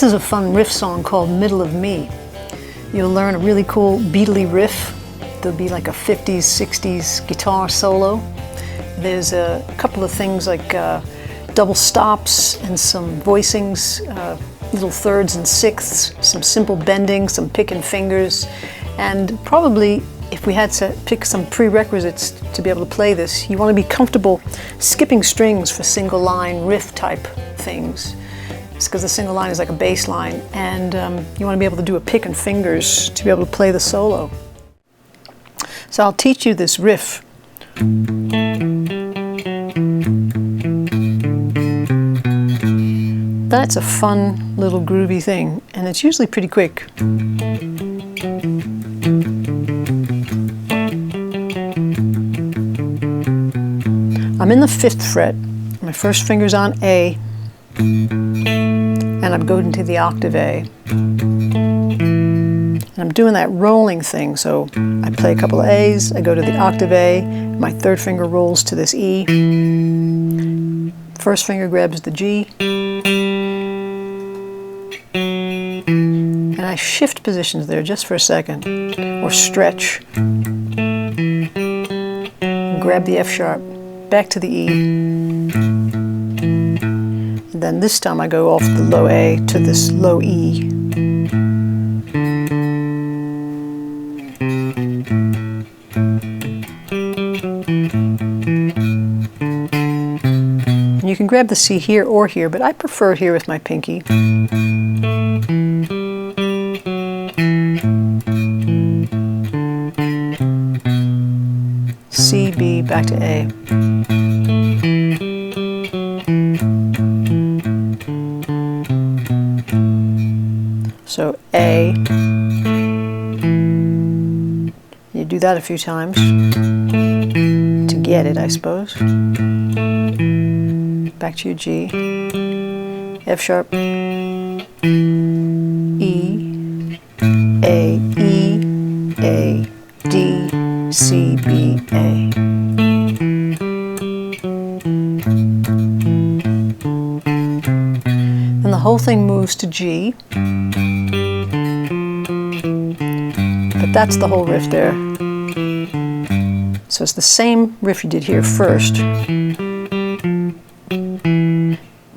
This is a fun riff song called Middle of Me. You'll learn a really cool Beatley riff. There'll be like a 50s, 60s guitar solo. There's a couple of things like double stops and some voicings, little thirds and sixths, some simple bending, some picking fingers, and probably if we had to pick some prerequisites to be able to play this, you want to be comfortable skipping strings for single line riff type things. It's because the single line is like a bass line, and you want to be able to do a pick and fingers to be able to play the solo. So I'll teach you this riff. That's a fun little groovy thing, and it's usually pretty quick. I'm in the 5th fret. My first finger's on A, and I'm going to the octave A. And I'm doing that rolling thing, so I play a couple of A's, I go to the octave A, my 3rd finger rolls to this E, first finger grabs the G, and I shift positions there just for a second, or stretch. Grab the F sharp, back to the E, and then this time I go off the low A to this low E. And you can grab the C here or here, but I prefer it here with my pinky. C, B, back to A. So A, you do that a few times to get it, I suppose. Back to your G, F sharp, E, A, E, A, D, C, B, A. Then the whole thing moves to G. But that's the whole riff there. So it's the same riff you did here first,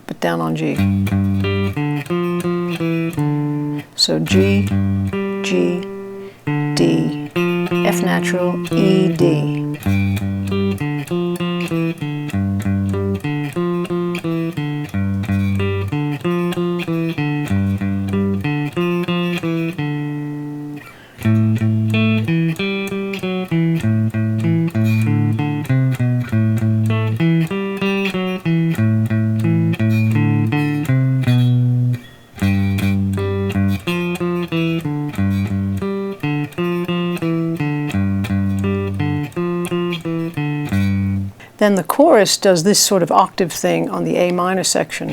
but down on G. So G, G, D, F natural, E, D. Then the chorus does this sort of octave thing on the A minor section.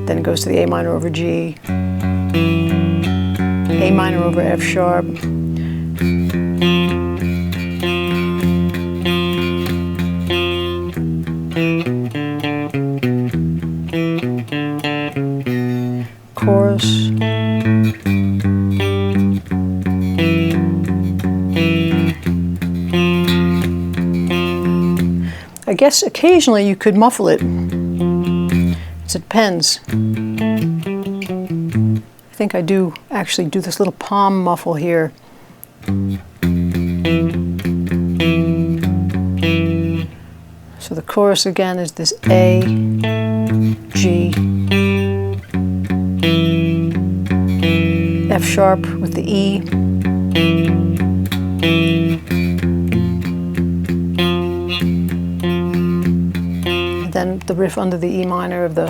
Then it goes to the A minor over G, A minor over F sharp, chorus, I guess occasionally you could muffle it. It depends. I think I do actually do this little palm muffle here. So the chorus again is this A, G, F sharp with the E, and then the riff under the E minor of the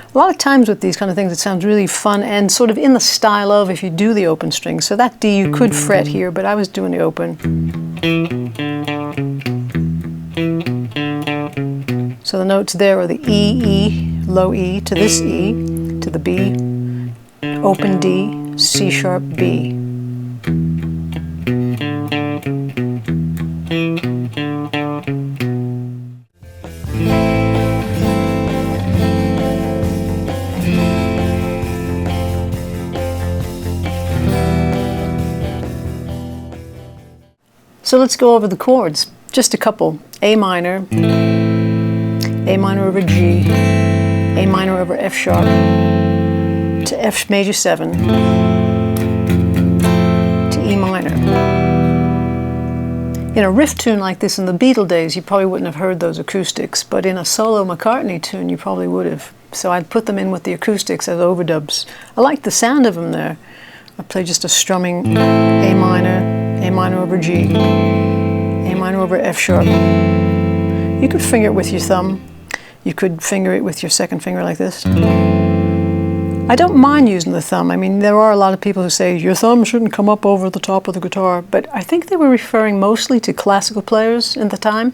A lot of times with these kind of things it sounds really fun and sort of in the style of if you do the open string. So that D you could fret here, but I was doing the open. So the notes there are the E, E, low E to this E, to the B, open D, C sharp, B. So let's go over the chords. Just a couple. A minor over G, A minor over F sharp, to F major 7, to E minor. In a riff tune like this in the Beatles days, you probably wouldn't have heard those acoustics, but in a solo McCartney tune, you probably would have. So I'd put them in with the acoustics as overdubs. I like the sound of them there. I play just a strumming A minor over G, A minor over F sharp. You could finger it with your thumb. You could finger it with your second finger like this. I don't mind using the thumb. I mean, there are a lot of people who say your thumb shouldn't come up over the top of the guitar, but I think they were referring mostly to classical players in the time.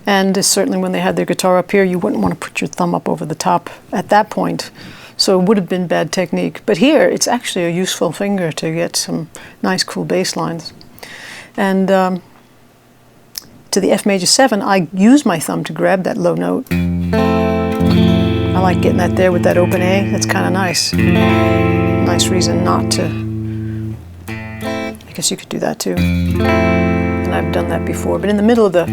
And certainly when they had their guitar up here, you wouldn't want to put your thumb up over the top at that point. So it would have been bad technique. But here, it's actually a useful finger to get some nice, cool bass lines. And to the F major 7, I use my thumb to grab that low note. I like getting that there with that open A. That's kind of nice. Nice reason not to. I guess you could do that too. And I've done that before. But in the middle of the...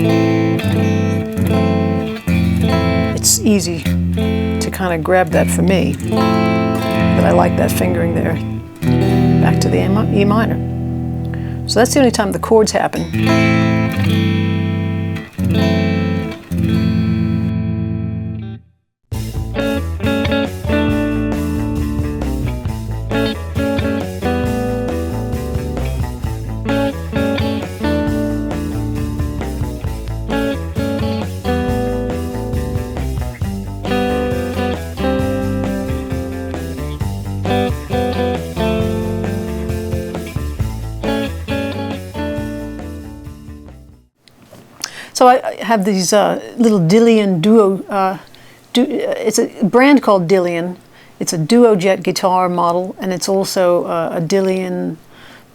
It's easy to kind of grab that for me. But I like that fingering there. Back to the E minor. So that's the only time the chords happen. So I have these little Dillian duo, it's a brand called Dillian. It's a duo jet guitar model, and it's also a Dillian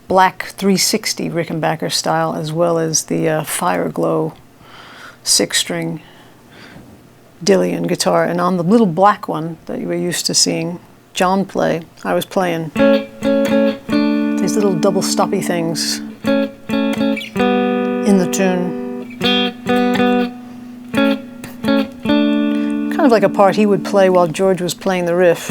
Black 360 Rickenbacker style, as well as the Fire Glow 6-string Dillian guitar. And on the little black one that you were used to seeing JamPlay, I was playing these little double stoppy things in the tune. Kind of like a part he would play while George was playing the riff.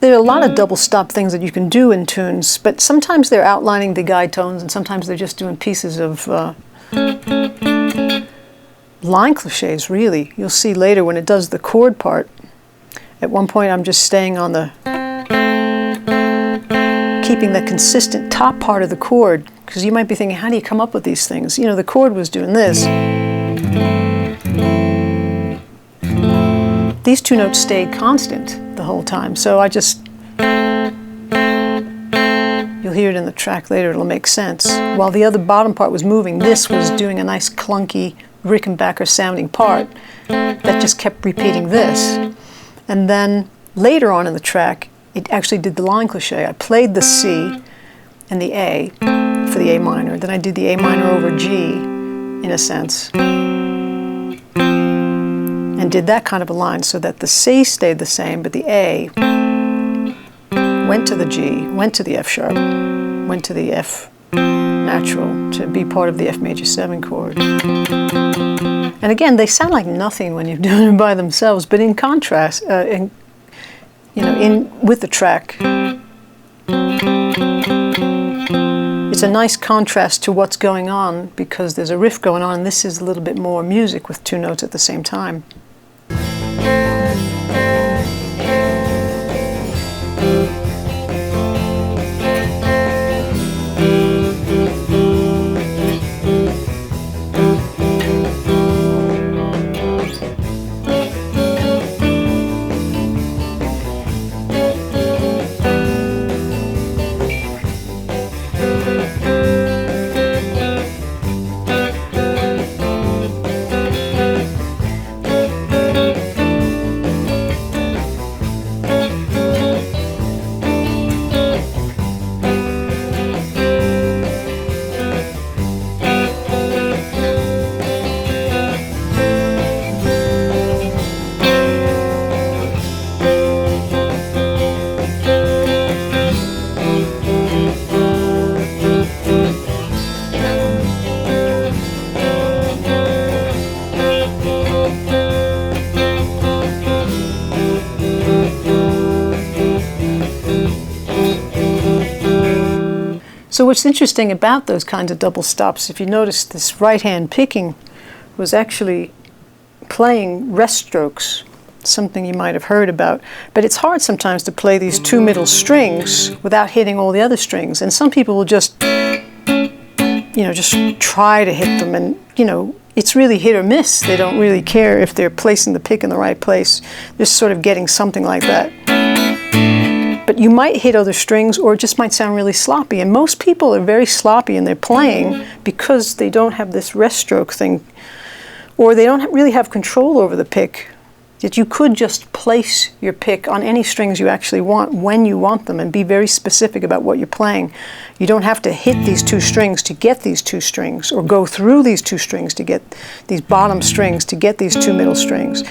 There are a lot of double stop things that you can do in tunes, but sometimes they're outlining the guide tones and sometimes they're just doing pieces of line cliches, really. You'll see later when it does the chord part. At one point I'm just staying on the... keeping the consistent top part of the chord, because you might be thinking, how do you come up with these things? You know, the chord was doing this. These two notes stayed constant the whole time, so I just... You'll hear it in the track later, it'll make sense. While the other bottom part was moving, this was doing a nice clunky Rickenbacker sounding part that just kept repeating this. And then later on in the track, it actually did the line cliche. I played the C and the A for the A minor. Then I did the A minor over G, in a sense, and did that kind of a line so that the C stayed the same, but the A went to the G, went to the F sharp, went to the F natural to be part of the F major 7 chord. And again, they sound like nothing when you're doing them by themselves, but in contrast, with the track, it's a nice contrast to what's going on because there's a riff going on and this is a little bit more music with two notes at the same time. So what's interesting about those kinds of double stops, if you notice, this right hand picking was actually playing rest strokes, something you might have heard about. But it's hard sometimes to play these two middle strings without hitting all the other strings. And some people will just, just try to hit them, and, it's really hit or miss. They don't really care if they're placing the pick in the right place. Just sort of getting something like that. But you might hit other strings, or it just might sound really sloppy. And most people are very sloppy in their playing because they don't have this rest stroke thing, or they don't really have control over the pick. That you could just place your pick on any strings you actually want when you want them, and be very specific about what you're playing. You don't have to hit these two strings to get these two strings, or go through these two strings to get these bottom strings to get these two middle strings.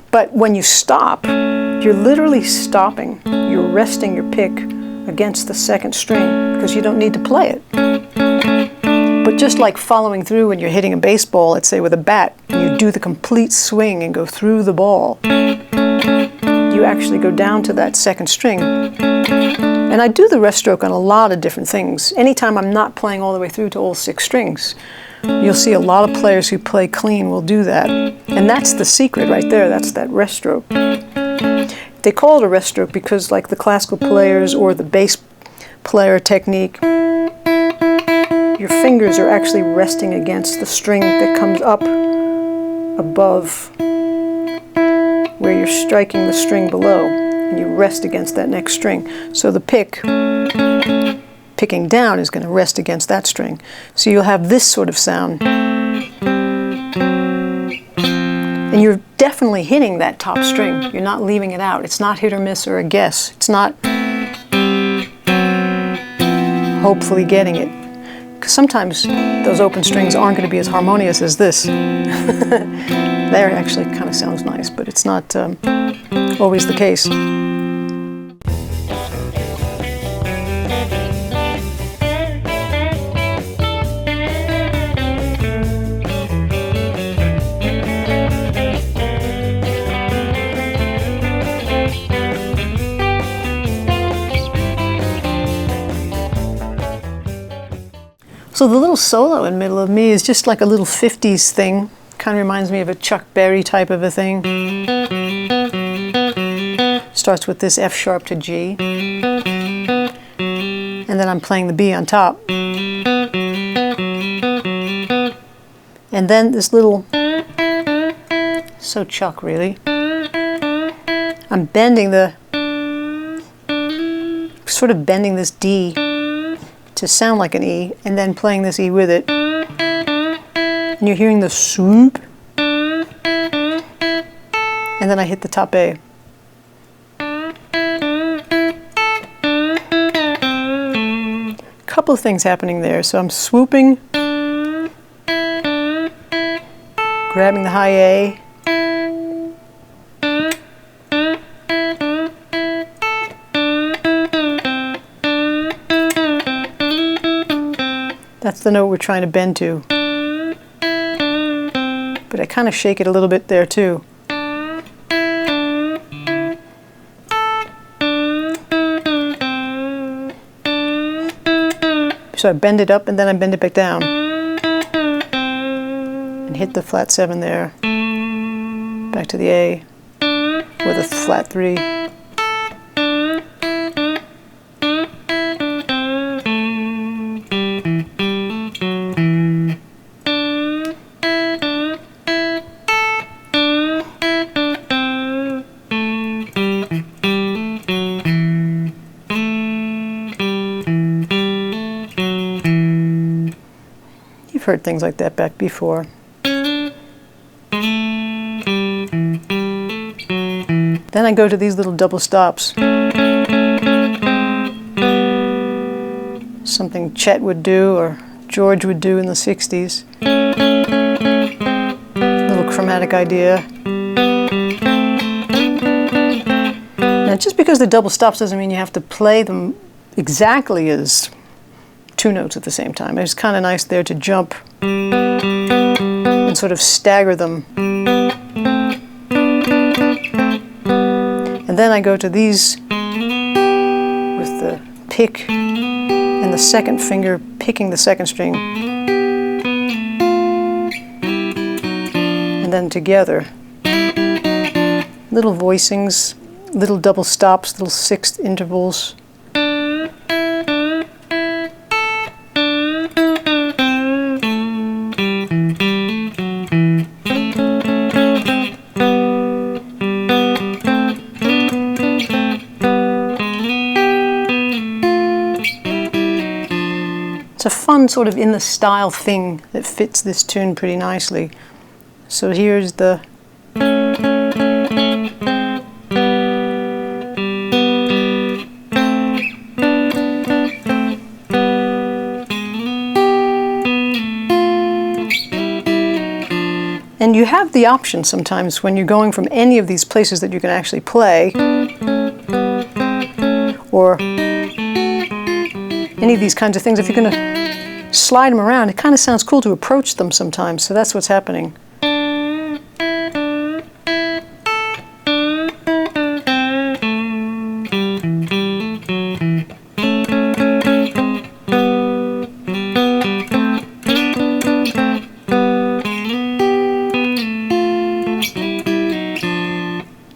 But when you stop, you're literally stopping. You're resting your pick against the second string because you don't need to play it. But just like following through when you're hitting a baseball, let's say with a bat, and you do the complete swing and go through the ball, you actually go down to that second string. And I do the rest stroke on a lot of different things. Anytime I'm not playing all the way through to all 6 strings, you'll see a lot of players who play clean will do that. And that's the secret right there. That's that rest stroke. They call it a rest stroke because, like the classical players or the bass player technique, your fingers are actually resting against the string that comes up above where you're striking the string below, and you rest against that next string. So the picking down is going to rest against that string. So you'll have this sort of sound. And you're definitely hitting that top string. You're not leaving it out. It's not hit or miss or a guess. It's not hopefully getting it. Because sometimes those open strings aren't going to be as harmonious as this. There actually kind of sounds nice, but it's not always the case. So the little solo in Middle of Me is just like a little 50s thing. Kind of reminds me of a Chuck Berry type of a thing. Starts with this F sharp to G. And then I'm playing the B on top. And then this little, so Chuck really. I'm bending sort of bending this D to sound like an E, and then playing this E with it. And you're hearing the swoop. And then I hit the top A. Couple of things happening there. So I'm swooping, grabbing the high A, that's the note we're trying to bend to. But I kind of shake it a little bit there too. So I bend it up and then I bend it back down. And hit the flat 7 there. Back to the A with a flat 3. Heard things like that back before. Then I go to these little double stops. Something Chet would do or George would do in the 60s. Little chromatic idea. Now just because the double stops doesn't mean you have to play them exactly as 2 notes at the same time. It's kind of nice there to jump and sort of stagger them. And then I go to these with the pick and the second finger picking the second string and then together. Little voicings, little double stops, little sixth intervals. It's a fun sort of in the style thing that fits this tune pretty nicely. So here's the and you have the option sometimes when you're going from any of these places that you can actually play, or any of these kinds of things. If you're going to slide them around, it kind of sounds cool to approach them sometimes, so that's what's happening.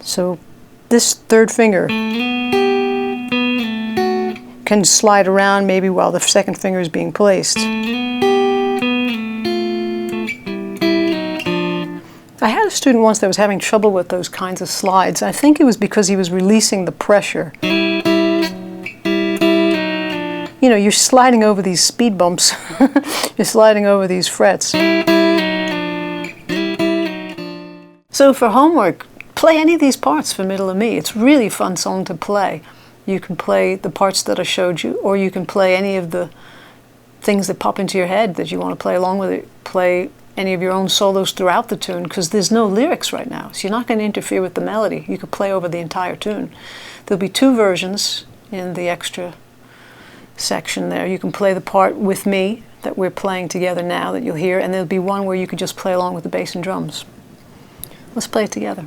So this third finger can slide around maybe while the second finger is being placed. I had a student once that was having trouble with those kinds of slides. I think it was because he was releasing the pressure. You know, you're sliding over these speed bumps. You're sliding over these frets. So for homework, play any of these parts for Middle of Me. It's a really fun song to play. You can play the parts that I showed you, or you can play any of the things that pop into your head that you want to play along with it. Play any of your own solos throughout the tune, because there's no lyrics right now, so you're not going to interfere with the melody. You could play over the entire tune. There'll be two versions in the extra section there. You can play the part with me that we're playing together now that you'll hear, and there'll be one where you could just play along with the bass and drums. Let's play it together.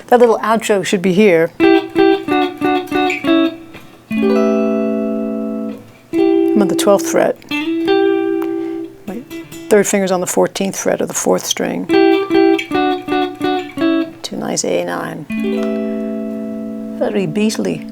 That little outro should be here. I'm on the 12th fret. My third finger's on the 14th fret of the 4th string. To a nice A9. Very Beatley.